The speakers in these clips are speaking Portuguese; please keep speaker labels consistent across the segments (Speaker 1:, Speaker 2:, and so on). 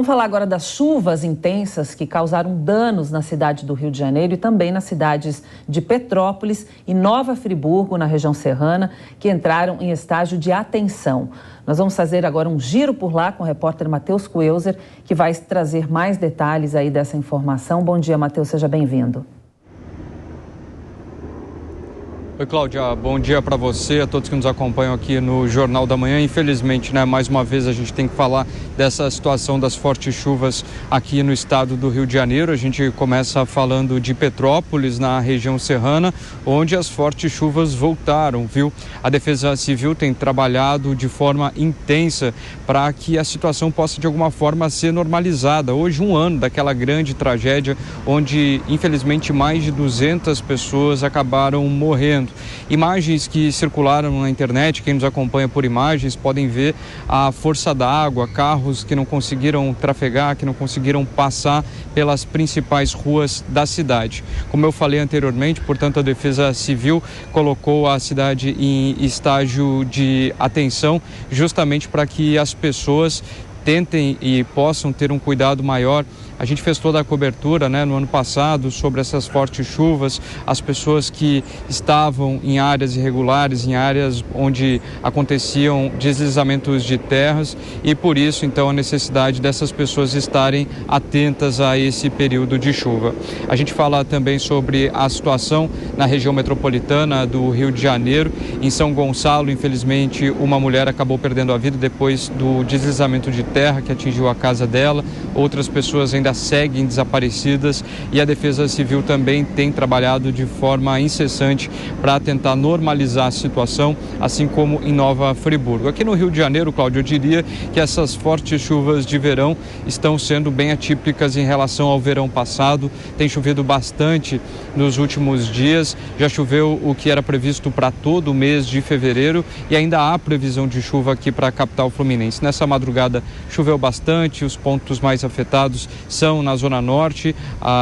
Speaker 1: Vamos falar agora das chuvas intensas que causaram danos na cidade do Rio de Janeiro e também nas cidades de Petrópolis e Nova Friburgo, na região serrana, que entraram em estágio de atenção. Nós vamos fazer agora um giro por lá com o repórter Matheus Kuelzer, que vai trazer mais detalhes aí dessa informação. Bom dia, Matheus, seja bem-vindo.
Speaker 2: Oi, Cláudia, bom dia para você, a todos que nos acompanham aqui no Jornal da Manhã. Infelizmente, mais uma vez a gente tem que falar dessa situação das fortes chuvas aqui no estado do Rio de Janeiro. A gente começa falando de Petrópolis, na região serrana, onde as fortes chuvas voltaram, viu? A Defesa Civil tem trabalhado de forma intensa para que a situação possa de alguma forma ser normalizada. Hoje, um ano daquela grande tragédia onde, infelizmente, mais de 200 pessoas acabaram morrendo. Imagens que circularam na internet, quem nos acompanha por imagens podem ver a força da água, carros que não conseguiram trafegar, que não conseguiram passar pelas principais ruas da cidade. Como eu falei anteriormente, portanto, a Defesa Civil colocou a cidade em estágio de atenção, justamente para que as pessoas tentem e possam ter um cuidado maior. A gente fez toda a cobertura no ano passado sobre essas fortes chuvas, as pessoas que estavam em áreas irregulares, em áreas onde aconteciam deslizamentos de terras, e por isso então a necessidade dessas pessoas estarem atentas a esse período de chuva. A gente fala também sobre a situação na região metropolitana do Rio de Janeiro. Em São Gonçalo, infelizmente, uma mulher acabou perdendo a vida depois do deslizamento de terra que atingiu a casa dela. Outras pessoas ainda seguem desaparecidas e a Defesa Civil também tem trabalhado de forma incessante para tentar normalizar a situação, assim como em Nova Friburgo. Aqui no Rio de Janeiro, Cláudio, eu diria que essas fortes chuvas de verão estão sendo bem atípicas em relação ao verão passado. Tem chovido bastante nos últimos dias, já choveu o que era previsto para todo o mês de fevereiro e ainda há previsão de chuva aqui para a capital fluminense. Nessa madrugada choveu bastante, os pontos mais afetados são na Zona Norte,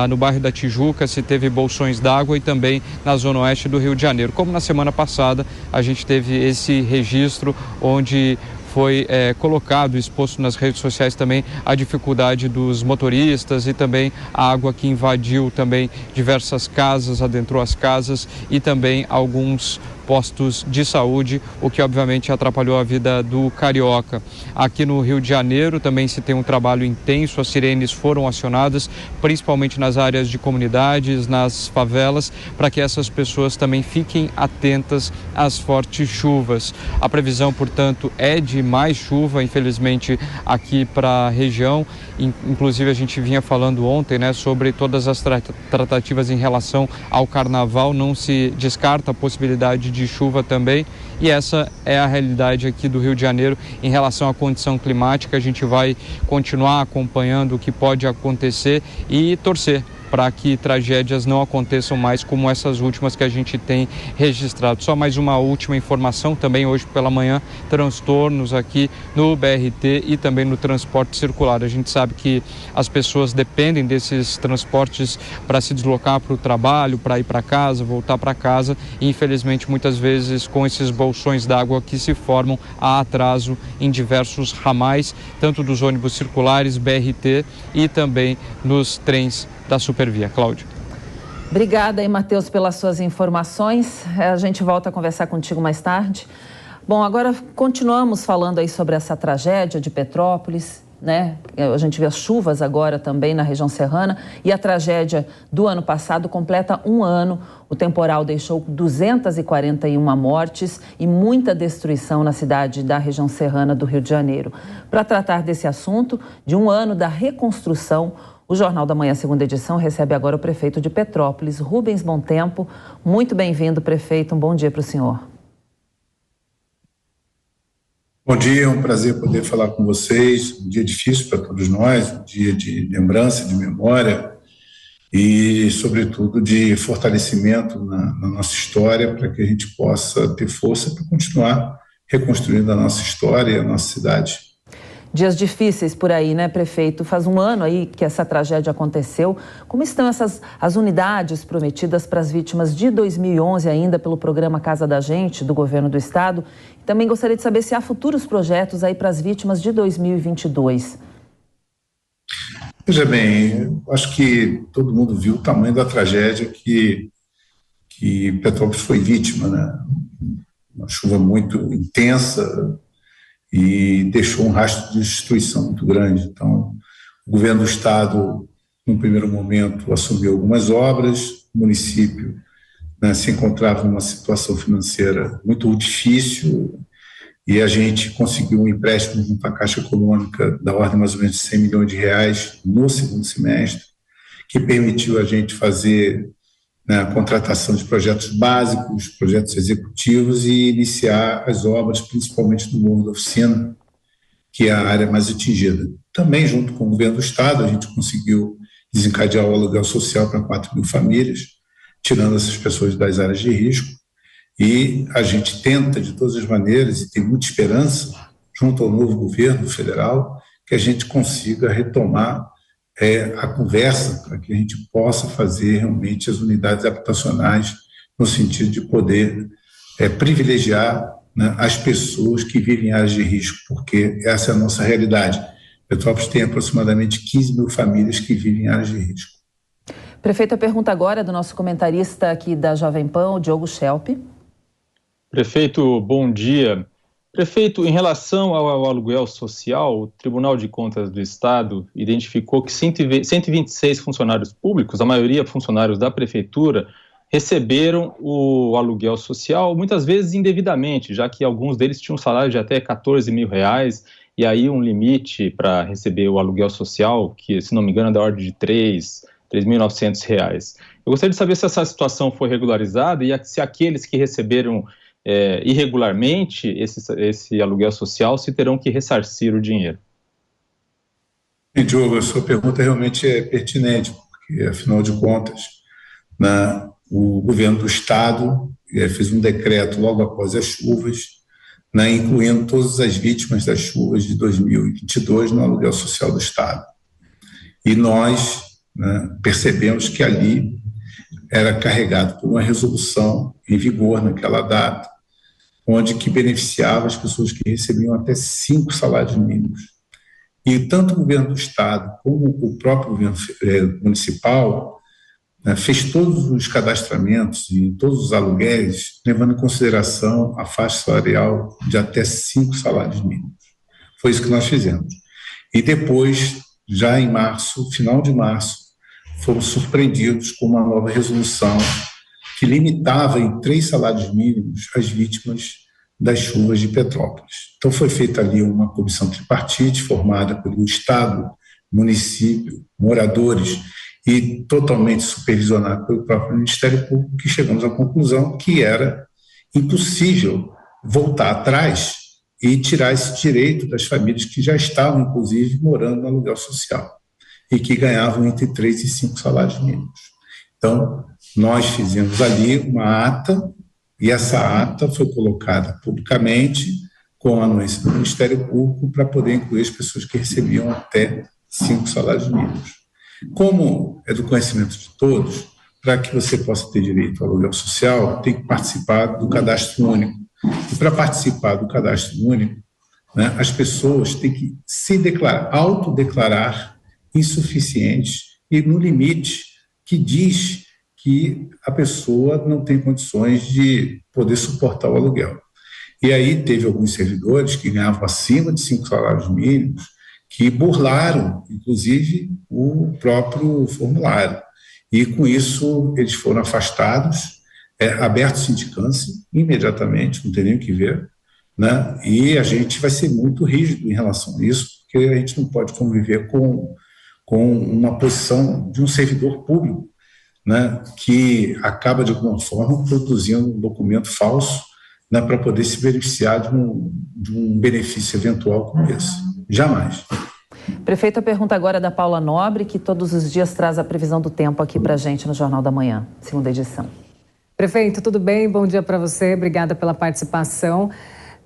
Speaker 2: no bairro da Tijuca se teve bolsões d'água e também na Zona Oeste do Rio de Janeiro. Como na semana passada a gente teve esse registro onde foi colocado, exposto nas redes sociais também a dificuldade dos motoristas e também a água que invadiu também diversas casas, adentrou as casas e também alguns postos de saúde, o que obviamente atrapalhou a vida do carioca. Aqui no Rio de Janeiro também se tem um trabalho intenso, as sirenes foram acionadas, principalmente nas áreas de comunidades, nas favelas, para que essas pessoas também fiquem atentas às fortes chuvas. A previsão, portanto, é de mais chuva, infelizmente, aqui para a região. Inclusive, a gente vinha falando ontem, sobre todas as tratativas em relação ao carnaval. Não se descarta a possibilidade de chuva também, e essa é a realidade aqui do Rio de Janeiro em relação à condição climática. A gente vai continuar acompanhando o que pode acontecer e torcer para que tragédias não aconteçam mais como essas últimas que a gente tem registrado. Só mais uma última informação também hoje pela manhã, transtornos aqui no BRT e também no transporte circular. A gente sabe que as pessoas dependem desses transportes para se deslocar para o trabalho, para ir para casa, voltar para casa, e infelizmente muitas vezes com esses bolsões d'água que se formam, há atraso em diversos ramais, tanto dos ônibus circulares, BRT e também nos trens da Supervia. Cláudio.
Speaker 1: Obrigada aí, Matheus, pelas suas informações. A gente volta a conversar contigo mais tarde. Bom, agora continuamos falando aí sobre essa tragédia de Petrópolis, A gente vê as chuvas agora também na região serrana e a tragédia do ano passado completa um ano. O temporal deixou 241 mortes e muita destruição na cidade da região serrana do Rio de Janeiro. Para tratar desse assunto, de um ano da reconstrução, o Jornal da Manhã, segunda edição, recebe agora o prefeito de Petrópolis, Rubens Bom Tempo. Muito bem-vindo, prefeito. Um bom dia para o senhor.
Speaker 3: Bom dia, é um prazer poder falar com vocês. Um dia difícil para todos nós, um dia de lembrança, de memória e, sobretudo, de fortalecimento na nossa história, para que a gente possa ter força para continuar reconstruindo a nossa história e a nossa cidade.
Speaker 1: Dias difíceis por aí, prefeito? Faz um ano aí que essa tragédia aconteceu. Como estão as unidades prometidas para as vítimas de 2011 ainda pelo programa Casa da Gente, do governo do estado? Também gostaria de saber se há futuros projetos aí para as vítimas de 2022.
Speaker 3: Veja bem, acho que todo mundo viu o tamanho da tragédia que Petrópolis foi vítima, né? Uma chuva muito intensa e deixou um rastro de destruição muito grande. Então, o governo do estado, num primeiro momento, assumiu algumas obras, o município, né, se encontrava numa situação financeira muito difícil e a gente conseguiu um empréstimo junto à Caixa Econômica da ordem mais ou menos de 100 milhões de reais no segundo semestre, que permitiu a gente fazer, né, a contratação de projetos básicos, projetos executivos e iniciar as obras, principalmente no Morro da Oficina, que é a área mais atingida. Também, junto com o governo do estado, a gente conseguiu desencadear o aluguel social para 4 mil famílias, tirando essas pessoas das áreas de risco, e a gente tenta, de todas as maneiras, e tem muita esperança, junto ao novo governo federal, que a gente consiga retomar a conversa para que a gente possa fazer realmente as unidades habitacionais no sentido de poder privilegiar, né, as pessoas que vivem em áreas de risco, porque essa é a nossa realidade. Petrópolis tem aproximadamente 15 mil famílias que vivem em áreas de risco.
Speaker 1: Prefeito, a pergunta agora é do nosso comentarista aqui da Jovem Pan, o Diogo Schelp.
Speaker 4: Prefeito, bom dia. Prefeito, em relação ao aluguel social, o Tribunal de Contas do Estado identificou que 126 funcionários públicos, a maioria funcionários da Prefeitura, receberam o aluguel social, muitas vezes indevidamente, já que alguns deles tinham um salário de até 14 mil reais, e aí um limite para receber o aluguel social, que, se não me engano, é da ordem de R$3.900 reais. Eu gostaria de saber se essa situação foi regularizada e se aqueles que receberam irregularmente esse aluguel social se terão que ressarcir o dinheiro.
Speaker 3: Diogo, a sua pergunta realmente é pertinente, porque, afinal de contas, né, o governo do estado fez um decreto logo após as chuvas, né, incluindo todas as vítimas das chuvas de 2022 no aluguel social do estado. E nós, né, percebemos que ali era carregado por uma resolução em vigor naquela data, onde que beneficiava as pessoas que recebiam até 5 salários mínimos. E tanto o governo do estado como o próprio governo municipal, né, fez todos os cadastramentos e todos os aluguéis, levando em consideração a faixa salarial de até 5 salários mínimos. Foi isso que nós fizemos. E depois, já em março, final de março, fomos surpreendidos com uma nova resolução que limitava em 3 salários mínimos as vítimas das chuvas de Petrópolis. Então foi feita ali uma comissão tripartite formada pelo Estado, município, moradores e totalmente supervisionada pelo próprio Ministério Público, que chegamos à conclusão que era impossível voltar atrás e tirar esse direito das famílias que já estavam, inclusive, morando no aluguel social e que ganhavam entre 3 e 5 salários mínimos. Então, nós fizemos ali uma ata, e essa ata foi colocada publicamente com a anuência do Ministério Público para poder incluir as pessoas que recebiam até 5 salários mínimos. Como é do conhecimento de todos, para que você possa ter direito ao aluguel social, tem que participar do cadastro único. E para participar do cadastro único, né, as pessoas têm que se declarar, autodeclarar insuficientes e no limite que diz que a pessoa não tem condições de poder suportar o aluguel. E aí teve alguns servidores que ganhavam acima de 5 salários mínimos que burlaram, inclusive, o próprio formulário. E com isso eles foram afastados, aberto sindicância imediatamente, não tem nem o que ver, né? E a gente vai ser muito rígido em relação a isso, porque a gente não pode conviver com uma posição de um servidor público, né, que acaba, de alguma forma, produzindo um documento falso, né, para poder se beneficiar de um benefício eventual como esse. Jamais.
Speaker 1: Prefeito, a pergunta agora é da Paula Nobre, que todos os dias traz a previsão do tempo aqui para a gente no Jornal da Manhã, segunda edição.
Speaker 5: Prefeito, tudo bem? Bom dia para você, obrigada pela participação.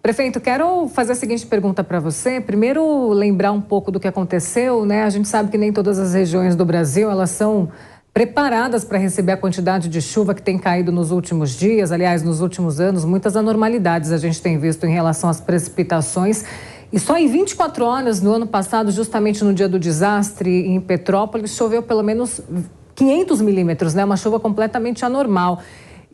Speaker 5: Prefeito, quero fazer a seguinte pergunta para você. Primeiro, lembrar um pouco do que aconteceu, né? A gente sabe que nem todas as regiões do Brasil, elas são preparadas para receber a quantidade de chuva que tem caído nos últimos dias, aliás, nos últimos anos. Muitas anormalidades a gente tem visto em relação às precipitações. E só em 24 horas no ano passado, justamente no dia do desastre em Petrópolis, choveu pelo menos 500 milímetros, né? Uma chuva completamente anormal.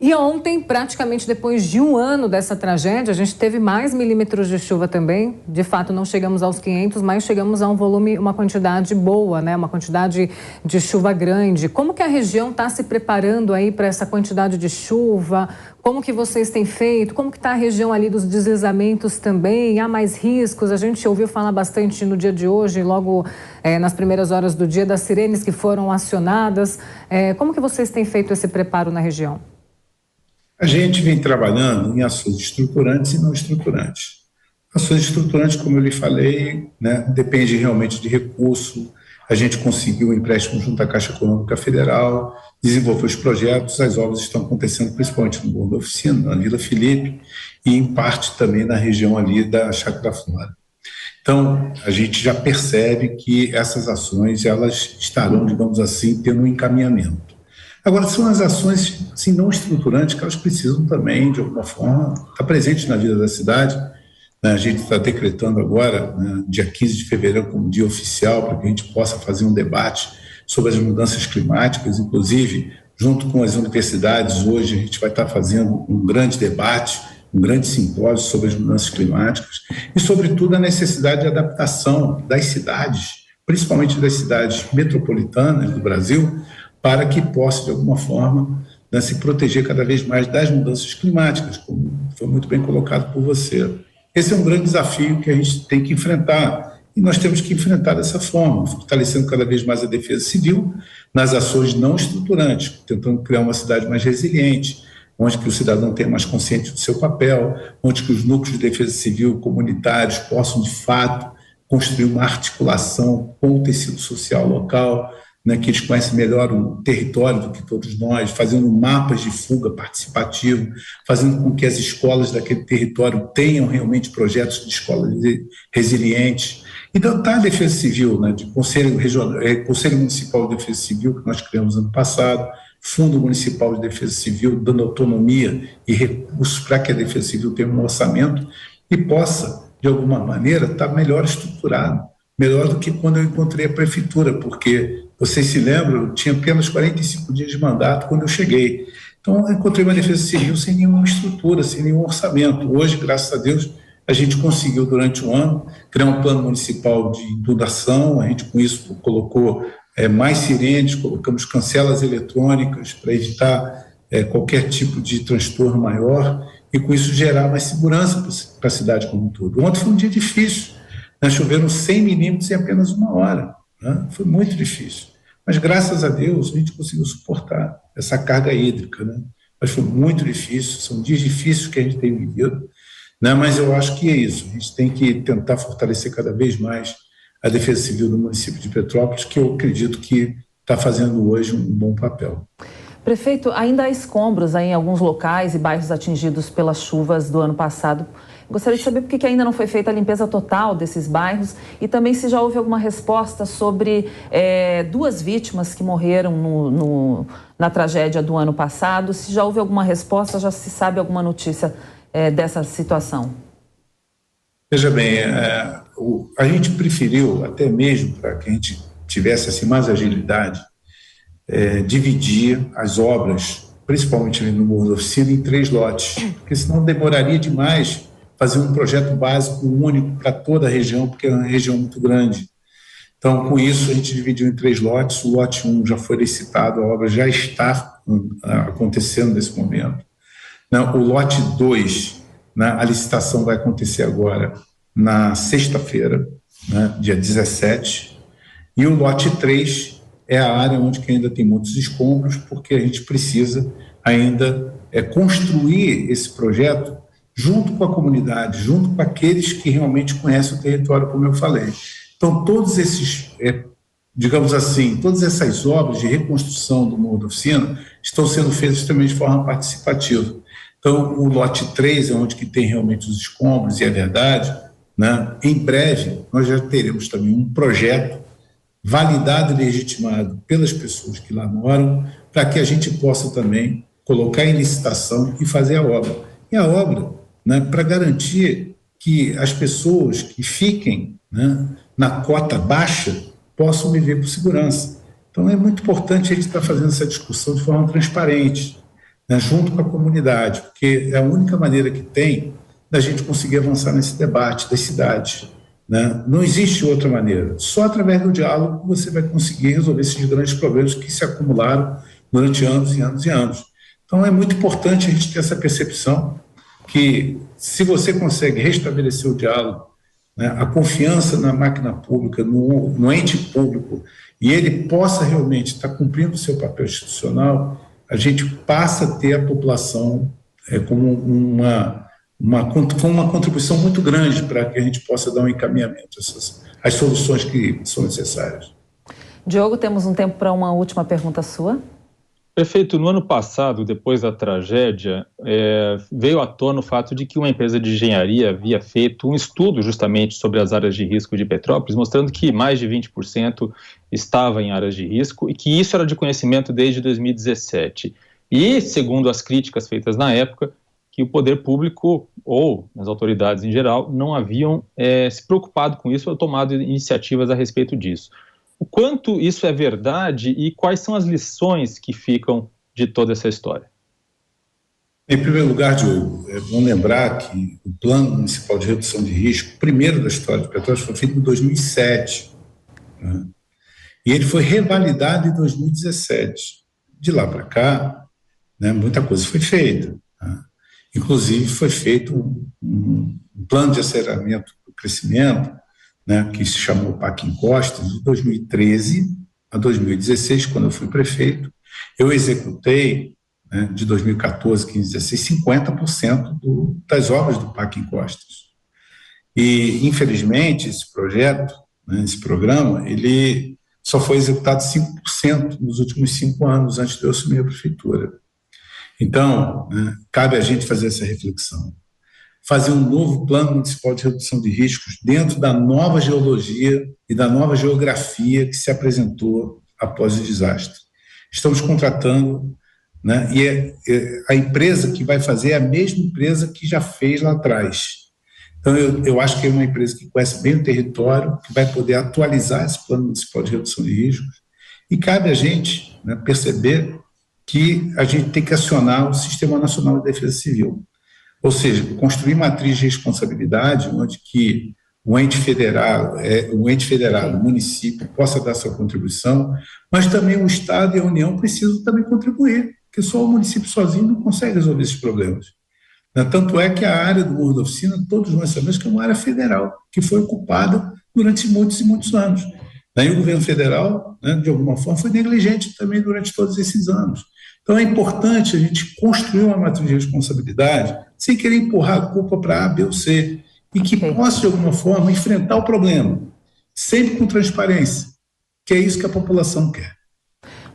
Speaker 5: E ontem, praticamente depois de um ano dessa tragédia, a gente teve mais milímetros de chuva também. De fato, não chegamos aos 500, mas chegamos a um volume, uma quantidade boa, né? Uma quantidade de chuva grande. Como que a região está se preparando aí para essa quantidade de chuva? Como que vocês têm feito? Como que está a região ali dos deslizamentos também? Há mais riscos? A gente ouviu falar bastante no dia de hoje, logo nas primeiras horas do dia, das sirenes que foram acionadas. Como que vocês têm feito esse preparo na região?
Speaker 3: A gente vem trabalhando em ações estruturantes e não estruturantes. Ações estruturantes, como eu lhe falei, né, depende realmente de recurso. A gente conseguiu um empréstimo junto à Caixa Econômica Federal, desenvolveu os projetos, as obras estão acontecendo principalmente no Morro da Oficina, na Vila Felipe, e em parte também na região ali da Chácara Flora. Então, a gente já percebe que essas ações, elas estarão, digamos assim, tendo um encaminhamento. Agora, são as ações assim, não estruturantes que elas precisam também, de alguma forma, estar presentes na vida da cidade. A gente está decretando agora, né, dia 15 de fevereiro, como dia oficial, para que a gente possa fazer um debate sobre as mudanças climáticas, inclusive, junto com as universidades, hoje a gente vai estar fazendo um grande debate, um grande simpósio sobre as mudanças climáticas e, sobretudo, a necessidade de adaptação das cidades, principalmente das cidades metropolitanas do Brasil, para que possa, de alguma forma, né, se proteger cada vez mais das mudanças climáticas, como foi muito bem colocado por você. Esse é um grande desafio que a gente tem que enfrentar, e nós temos que enfrentar dessa forma, fortalecendo cada vez mais a defesa civil nas ações não estruturantes, tentando criar uma cidade mais resiliente, onde que o cidadão tenha mais consciente do seu papel, onde que os núcleos de defesa civil comunitários possam, de fato, construir uma articulação com o tecido social local, né, que eles conhecem melhor o território do que todos nós, fazendo mapas de fuga participativo, fazendo com que as escolas daquele território tenham realmente projetos de escolas resilientes. Então, está a Defesa Civil, né, de Conselho Municipal de Defesa Civil, que nós criamos ano passado, Fundo Municipal de Defesa Civil, dando autonomia e recursos para que a Defesa Civil tenha um orçamento e possa, de alguma maneira, estar melhor estruturado, melhor do que quando eu encontrei a prefeitura, porque vocês se lembram, eu tinha apenas 45 dias de mandato quando eu cheguei. Então, eu encontrei uma Defesa Civil sem nenhuma estrutura, sem nenhum orçamento. Hoje, graças a Deus, a gente conseguiu, durante um ano, criar um plano municipal de inundação. A gente, com isso, colocou mais sirenes, colocamos cancelas eletrônicas para evitar qualquer tipo de transtorno maior e, com isso, gerar mais segurança para a cidade como um todo. Ontem foi um dia difícil. Choveram 100 milímetros em apenas uma hora. Né? Foi muito difícil. Mas, graças a Deus, a gente conseguiu suportar essa carga hídrica. Né? Mas foi muito difícil, são dias difíceis que a gente tem vivido, né? Mas eu acho que é isso. A gente tem que tentar fortalecer cada vez mais a Defesa Civil do município de Petrópolis, que eu acredito que está fazendo hoje um bom papel.
Speaker 1: Prefeito, ainda há escombros aí em alguns locais e bairros atingidos pelas chuvas do ano passado. Gostaria de saber por que ainda não foi feita a limpeza total desses bairros e também se já houve alguma resposta sobre 2 vítimas que morreram na tragédia do ano passado. Se já houve alguma resposta, já se sabe alguma notícia dessa situação?
Speaker 3: Veja bem, a gente preferiu, até mesmo para que a gente tivesse assim, mais agilidade, dividir as obras, principalmente ali no Morro da Oficina, em 3 lotes, porque senão demoraria demais fazer um projeto básico único para toda a região, porque é uma região muito grande. Então, com isso, a gente dividiu em 3 lotes. O lote 1 já foi licitado, a obra já está acontecendo nesse momento. O lote 2, a licitação vai acontecer agora na sexta-feira, dia 17, e o lote 3 é a área onde que ainda tem muitos escombros, porque a gente precisa ainda construir esse projeto junto com a comunidade, junto com aqueles que realmente conhecem o território, como eu falei. Então, todos esses, digamos assim, todas essas obras de reconstrução do Morro da Oficina estão sendo feitas também de forma participativa. Então, o lote 3 é onde que tem realmente os escombros, e é verdade, né? Em breve, nós já teremos também um projeto validado e legitimado pelas pessoas que lá moram, para que a gente possa também colocar em licitação e fazer a obra. E a obra, para garantir que as pessoas que fiquem, né, na cota baixa possam viver com segurança. Então, é muito importante a gente estar fazendo essa discussão de forma transparente, né, junto com a comunidade, porque é a única maneira que tem da gente conseguir avançar nesse debate das cidades, né? Não existe outra maneira. Só através do diálogo você vai conseguir resolver esses grandes problemas que se acumularam durante anos e anos e anos. Então, é muito importante a gente ter essa percepção que, se você consegue restabelecer o diálogo, né, a confiança na máquina pública, no ente público, e ele possa realmente estar cumprindo o seu papel institucional, a gente passa a ter a população como uma contribuição muito grande para que a gente possa dar um encaminhamento às soluções que são necessárias.
Speaker 1: Diogo, temos um tempo para uma última pergunta sua.
Speaker 4: Prefeito, no ano passado, depois da tragédia, veio à tona o fato de que uma empresa de engenharia havia feito um estudo justamente sobre as áreas de risco de Petrópolis, mostrando que mais de 20% estava em áreas de risco e que isso era de conhecimento desde 2017. E, segundo as críticas feitas na época, que o poder público, ou as autoridades em geral, não haviam se preocupado com isso ou tomado iniciativas a respeito disso. O quanto isso é verdade e quais são as lições que ficam de toda essa história?
Speaker 3: Em primeiro lugar, Diogo, é bom lembrar que o Plano Municipal de Redução de Risco, o primeiro da história de Petrópolis, foi feito em 2007, né? E ele foi revalidado em 2017. De lá para cá, né, muita coisa foi feita, né? Inclusive, foi feito um plano de aceleramento do crescimento, né, que se chamou PAC Encosta, de 2013 a 2016, quando eu fui prefeito. Eu executei, né, de 2014, 15, 16, 50% das obras do PAC Encostas. E, infelizmente, esse projeto, né, esse programa, ele só foi executado 5% nos últimos 5 anos, antes de eu assumir a prefeitura. Então, né, cabe a gente fazer essa reflexão. Fazer um novo plano municipal de redução de riscos dentro da nova geologia e da nova geografia que se apresentou após o desastre. Estamos contratando, né, e a empresa que vai fazer é a mesma empresa que já fez lá atrás. Então, eu acho que é uma empresa que conhece bem o território, que vai poder atualizar esse plano municipal de redução de riscos, e cabe a gente, né, perceber que a gente tem que acionar o Sistema Nacional de Defesa Civil. Ou seja, construir matriz de responsabilidade, onde que o ente federado, o município, possa dar sua contribuição, mas também o Estado e a União precisam também contribuir, porque só o município sozinho não consegue resolver esses problemas. Tanto é que a área do Morro da Oficina, todos nós sabemos que é uma área federal, que foi ocupada durante muitos e muitos anos. Daí o governo federal, né, de alguma forma, foi negligente também durante todos esses anos. Então é importante a gente construir uma matriz de responsabilidade sem querer empurrar a culpa para A, B ou C, e que possa, de alguma forma, enfrentar o problema, sempre com transparência, que é isso que a população quer.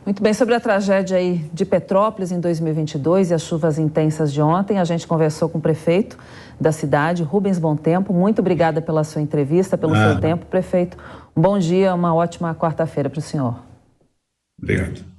Speaker 1: Muito bem, sobre a tragédia aí de Petrópolis em 2022 e as chuvas intensas de ontem, a gente conversou com o prefeito da cidade, Rubens Bontempo. Muito obrigada pela sua entrevista, pelo seu tempo, prefeito. Um bom dia, uma ótima quarta-feira para o senhor.
Speaker 3: Obrigado.